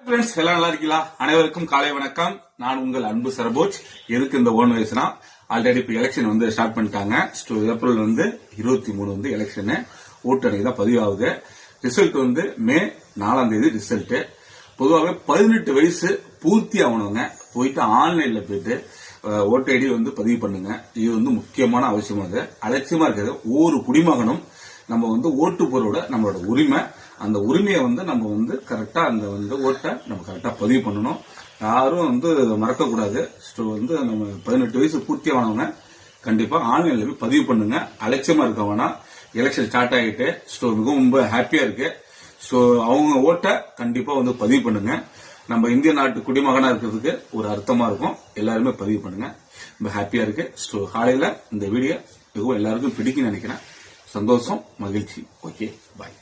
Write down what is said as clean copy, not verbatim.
Friends எல்லாம் நல்லா இருக்கீங்களா? அனைவருக்கும் காலை வணக்கம். நான் உங்கள் அன்பு சரபோஜ். எதுக்கு இந்த ஓன் வயசுனா, ஆல்ரெடி இப்ப எலெக்ஷன் ஸ்டார்ட் பண்ணிட்டாங்க. ஏப்ரல் 23 எலெக்ஷன் ஓட்டு அன்னைக்கு தான் பதிவாகுது. ரிசல்ட் மே 4 ரிசல்ட். பொதுவாகவே 18 வயசு பூர்த்தி ஆகணுங்க போயிட்டு ஆன்லைன்ல போயிட்டு ஓட்டு ஐடி பதிவு பண்ணுங்க. இது முக்கியமான அவசியமாக அலட்சியமா இருக்கிறது. ஒவ்வொரு குடிமகனும் நம்ம ஓட்டு போறோட நம்மளோட உரிமை. அந்த உரிமையை நம்ம கரெக்டா அந்த ஓட்டை நம்ம கரெக்டா பதிவு பண்ணணும். யாரும் மறக்க கூடாது. நம்ம 18 வயசு பூர்த்தி ஆனவங்க கண்டிப்பா ஆன்லைன்ல போய் பதிவு பண்ணுங்க. அலட்சியமா இருக்கவனா எலெக்ஷன் ஸ்டார்ட் ஆகிட்டு மிகவும் ரொம்ப ஹாப்பியா இருக்கு. அவங்க ஓட்டை கண்டிப்பா பதிவு பண்ணுங்க. நம்ம இந்திய நாட்டு குடிமகனா இருக்கிறதுக்கு ஒரு அர்த்தமா இருக்கும். எல்லாருமே பதிவு பண்ணுங்க. ரொம்ப ஹாப்பியா இருக்கு. காலையில இந்த வீடியோ மிகவும் எல்லாருக்கும் பிடிக்கும்னு நினைக்கிறேன். சந்தோஷம், மகிழ்ச்சி. ஓகே, பாய்.